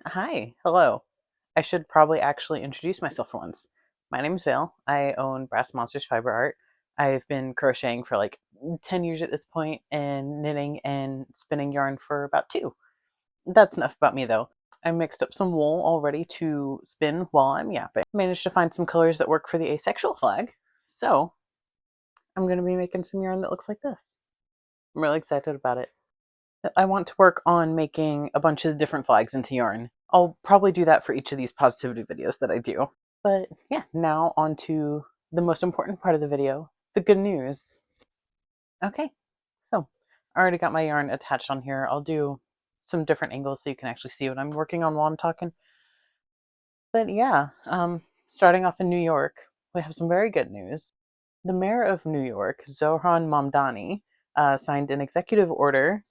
Hi, hello. I should probably actually introduce myself for once. My name is Vale. I own Brass Monsters Fiber Art. I've been crocheting for like 10 years at this point and knitting and spinning yarn for about two. That's enough about me though. I mixed up some wool already to spin while I'm yapping. Managed to find some colors that work for the asexual flag. So I'm going to be making some yarn that looks like this. I'm really excited about it. I want to work on making a bunch of different flags into yarn. I'll probably do that for each of these positivity videos that I do. But yeah, now on to the most important part of the video, the good news. Okay, so I already got my yarn attached on here. I'll do some different angles so you can actually see what I'm working on while I'm talking. But yeah, starting off in New York, we have some very good news. The mayor of New York, Zohran Mamdani, signed an executive order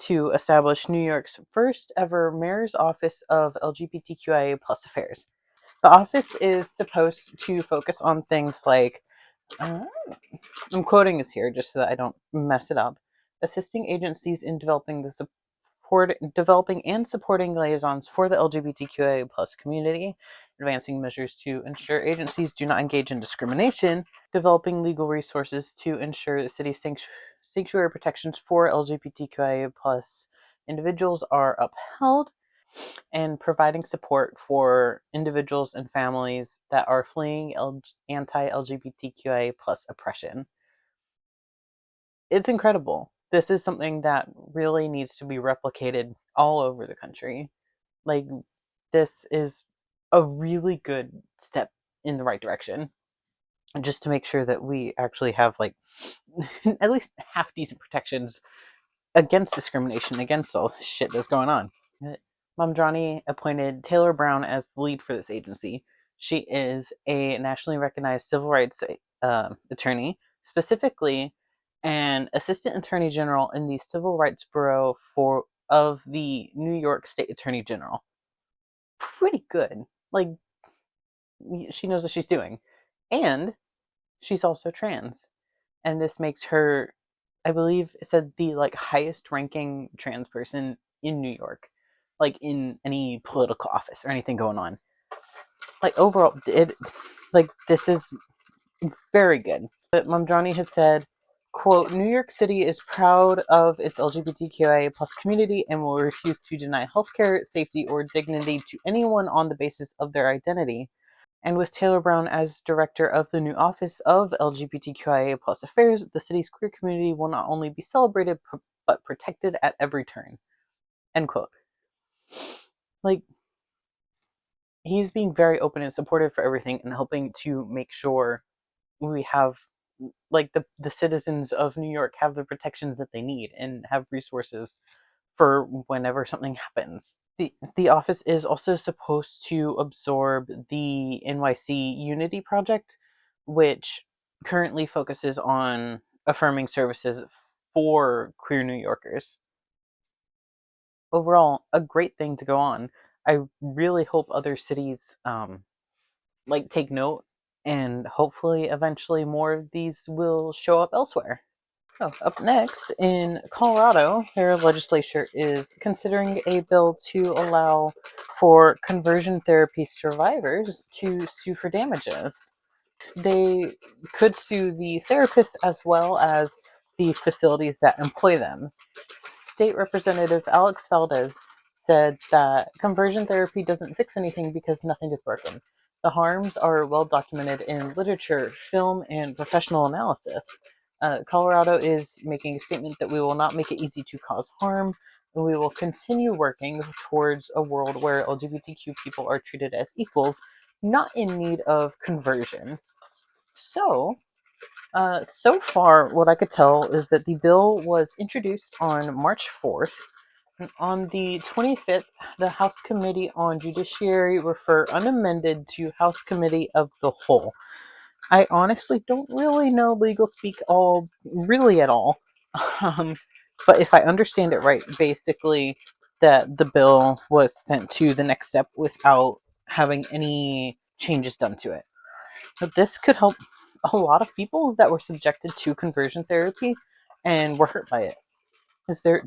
to establish New York's first ever mayor's office of LGBTQIA plus affairs. The office is supposed to focus on things like, uh, I'm quoting this here just so that I don't mess it up, assisting agencies in developing and supporting liaisons for the LGBTQIA plus community, advancing measures to ensure agencies do not engage in discrimination, developing legal resources to ensure the city's sanctuary protections for LGBTQIA plus individuals are upheld, and providing support for individuals and families that are fleeing anti-LGBTQIA plus oppression. It's incredible. This is something that really needs to be replicated all over the country. Like, this is a really good step in the right direction, just to make sure that we actually have like at least half decent protections against discrimination, against all this shit that's going on. Mamdrani appointed Taylor Brown as the lead for this agency. She is a nationally recognized civil rights attorney, specifically an assistant attorney general in the Civil Rights Bureau of the New York State Attorney General. Pretty good. Like, she knows what she's doing. And she's also trans. And this makes her, I believe it said, the like highest ranking trans person in New York, like in any political office or anything going on. Like overall, it like this is very good. But Mamdrani had said, quote, New York City is proud of its LGBTQIA plus community and will refuse to deny healthcare, safety, or dignity to anyone on the basis of their identity. And with Taylor Brown as director of the new Office of LGBTQIA plus affairs, the city's queer community will not only be celebrated but protected at every turn. End quote. Like, he's being very open and supportive for everything and helping to make sure we have like the citizens of New York have the protections that they need and have resources for whenever something happens. The office is also supposed to absorb the NYC Unity project, which currently focuses on affirming services for queer New Yorkers. Overall, a great thing to go on. I really hope other cities like take note, and hopefully eventually more of these will show up elsewhere. Oh, up next, in Colorado, their legislature is considering a bill to allow for conversion therapy survivors to sue for damages. They could sue the therapists as well as the facilities that employ them. State Representative Alex Valdez said that conversion therapy doesn't fix anything because nothing is broken. The harms are well documented in literature, film, and professional analysis. Colorado is making a statement that we will not make it easy to cause harm, and we will continue working towards a world where LGBTQ people are treated as equals, not in need of conversion. So far, what I could tell is that the bill was introduced on March 4th. And on the 25th, the House Committee on Judiciary refer unamended to House Committee of the Whole. I honestly don't really know legal speak all really at all. Um, but if I understand it right, basically that the bill was sent to the next step without having any changes done to it. But this could help a lot of people that were subjected to conversion therapy and were hurt by it. Is there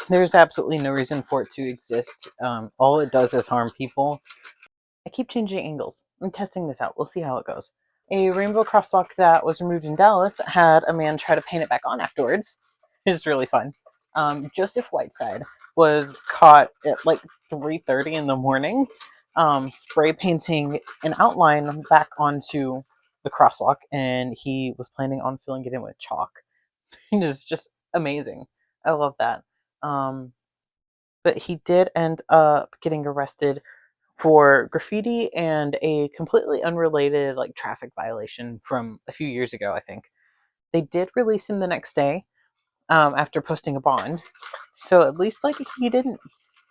There's absolutely no reason for it to exist. All it does is harm people. I keep changing angles. I'm testing this out. We'll see how it goes. A rainbow crosswalk that was removed in Dallas had a man try to paint it back on afterwards. It's really fun. Joseph Whiteside was caught at like 3:30 in the morning, spray painting an outline back onto the crosswalk, and he was planning on filling it in with chalk. It is just amazing. I love that. Um, but he did end up getting arrested for graffiti and a completely unrelated like traffic violation from a few years ago, I think. They did release him the next day, after posting a bond. So at least like he didn't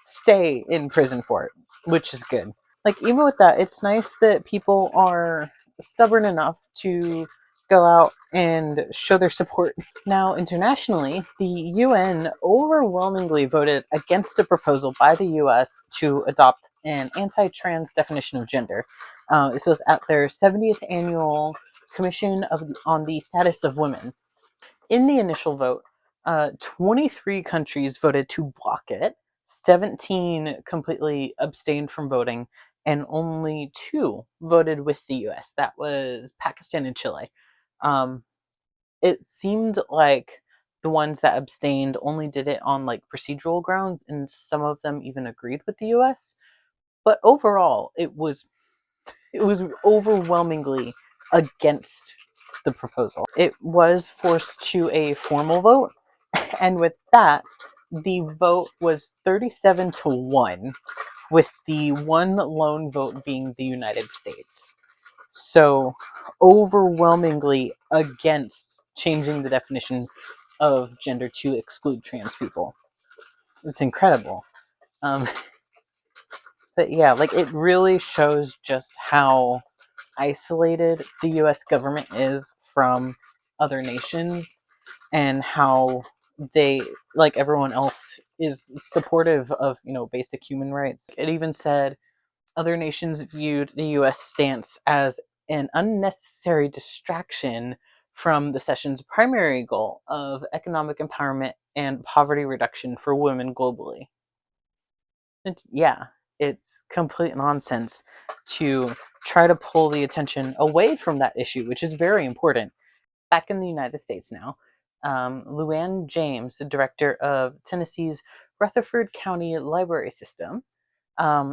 stay in prison for it, which is good. Like even with that, it's nice that people are stubborn enough to go out and show their support. Now, internationally, the UN overwhelmingly voted against a proposal by the US to adopt an anti trans definition of gender. This was at their 70th annual Commission on the Status of Women. In the initial vote, 23 countries voted to block it, 17 completely abstained from voting, and only two voted with the US. That was Pakistan and Chile. Um, it seemed like the ones that abstained only did it on like procedural grounds, and some of them even agreed with the US. But overall, it was overwhelmingly against the proposal. It was forced to a formal vote, and with that, the vote was 37 to 1, with the one lone vote being the United States. So, overwhelmingly against changing the definition of gender to exclude trans people. It's incredible. Um, but yeah, like it really shows just how isolated the US government is from other nations and how they, like everyone else, is supportive of, basic human rights. It even said other nations viewed the US stance as an unnecessary distraction from the session's primary goal of economic empowerment and poverty reduction for women globally. And yeah, it's complete nonsense to try to pull the attention away from that issue, which is very important. Back in the United States now, Luann James, the director of Tennessee's Rutherford County Library System,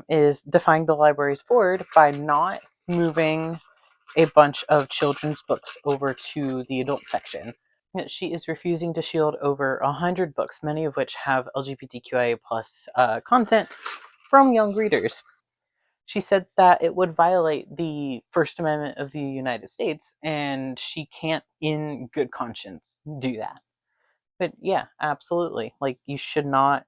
is defying the library's board by not moving a bunch of children's books over to the adult section. She is refusing to shield over 100 books, many of which have LGBTQIA plus content from young readers. She said that it would violate the First Amendment of the United States, and she can't, in good conscience, do that. But yeah, absolutely. Like, you should not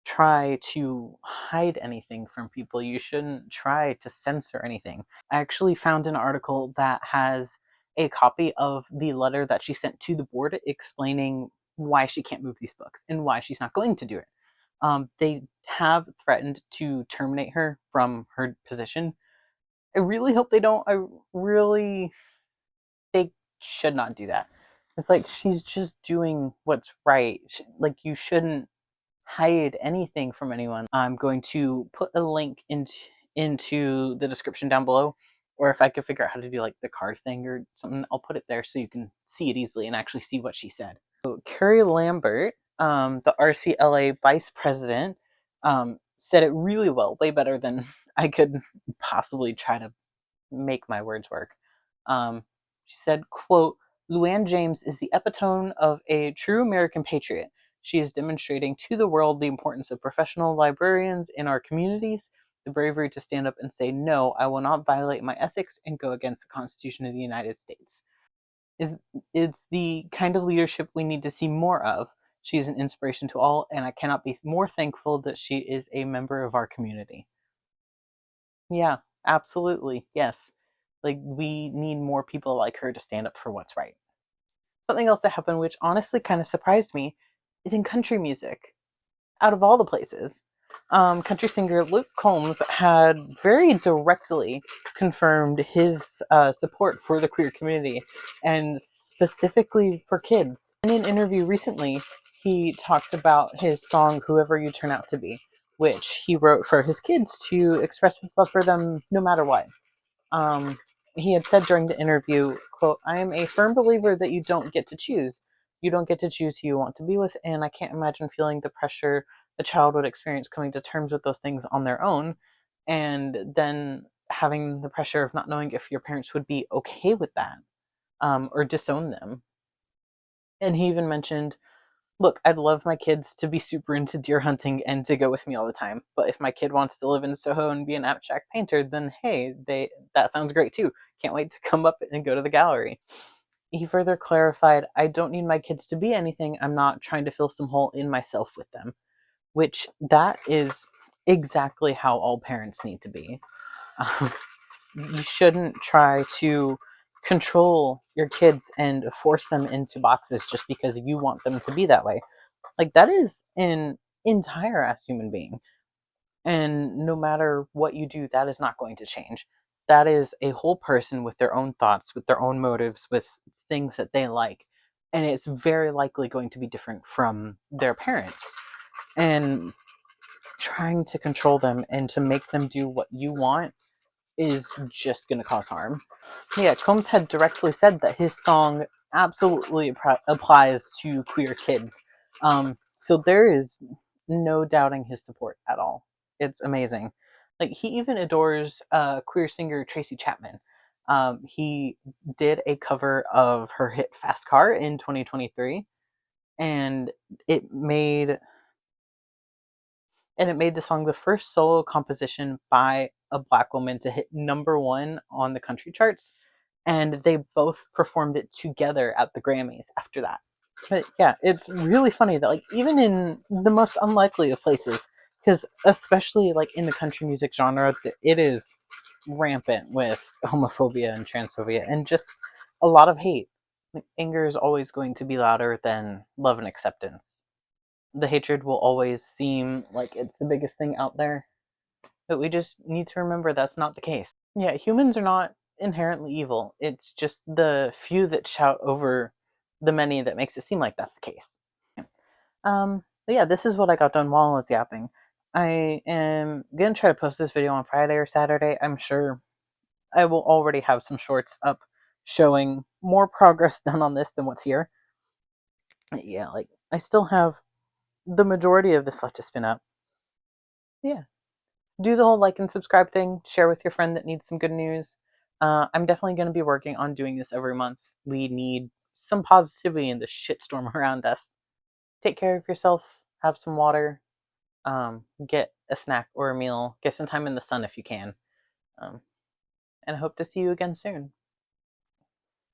try to hide anything from people. You shouldn't try to censor anything. I actually found an article that has a copy of the letter that she sent to the board explaining why she can't move these books and why she's not going to do it. They have threatened to terminate her from her position. I really hope they don't. They should not do that. It's like she's just doing what's right. Like, you shouldn't hide anything from anyone. I'm going to put a link into the description down below, or if I could figure out how to do like the card thing or something, I'll put it there so you can see it easily and actually see what she said. So Carrie Lambert, the RCLA vice president, said it really well, way better than I could possibly try to make my words work. She said, quote, Luann James is the epitome of a true American patriot. She is demonstrating to the world the importance of professional librarians in our communities, the bravery to stand up and say, no, I will not violate my ethics and go against the Constitution of the United States. It's the kind of leadership we need to see more of. She is an inspiration to all, and I cannot be more thankful that she is a member of our community. Yeah, absolutely. Yes. Like, we need more people like her to stand up for what's right. Something else that happened, which honestly kind of surprised me, is in country music. Out of all the places, country singer Luke Combs had very directly confirmed his support for the queer community and specifically for kids. In an interview recently, he talked about his song "Whoever You Turn Out to Be," which he wrote for his kids to express his love for them no matter what. Um, he had said during the interview, quote, "I am a firm believer that you don't get to choose. You don't get to choose who you want to be with, and I can't imagine feeling the pressure a child would experience coming to terms with those things on their own, and then having the pressure of not knowing if your parents would be okay with that, or disown them." And he even mentioned, "Look, I'd love my kids to be super into deer hunting and to go with me all the time. But if my kid wants to live in Soho and be an abstract painter, then hey, that sounds great too. Can't wait to come up and go to the gallery." He further clarified, "I don't need my kids to be anything. I'm not trying to fill some hole in myself with them," which that is exactly how all parents need to be. Um, you shouldn't try to control your kids and force them into boxes just because you want them to be that way. Like, that is an entire ass human being. And no matter what you do, that is not going to change. That is a whole person with their own thoughts, with their own motives, with things that they like. And it's very likely going to be different from their parents. And trying to control them and to make them do what you want is just going to cause harm. Yeah, Combs had directly said that his song absolutely applies to queer kids. So there is no doubting his support at all. It's amazing. Like, he even adores queer singer Tracy Chapman. He did a cover of her hit "Fast Car" in 2023, and it made the song the first solo composition by a Black woman to hit #1 on the country charts, and they both performed it together at the Grammys after that. But yeah, it's really funny that, like, even in the most unlikely of places, because especially like in the country music genre, it is rampant with homophobia and transphobia and just a lot of hate. Like, anger is always going to be louder than love and acceptance. The hatred will always seem like it's the biggest thing out there, but we just need to remember that's not the case. Yeah, humans are not inherently evil. It's just the few that shout over the many that makes it seem like that's the case. But yeah, this is what I got done while I was yapping. I am gonna try to post this video on Friday or Saturday. I'm sure I will already have some shorts up showing more progress done on this than what's here. Yeah, like, I still have the majority of this left to spin up. Yeah, do the whole like and subscribe thing. Share with your friend that needs some good news. I'm definitely going to be working on doing this every month. We need some positivity in the shitstorm around us. Take care of yourself. Have some water. Get a snack or a meal. Get some time in the sun if you can. Um, and I hope to see you again soon.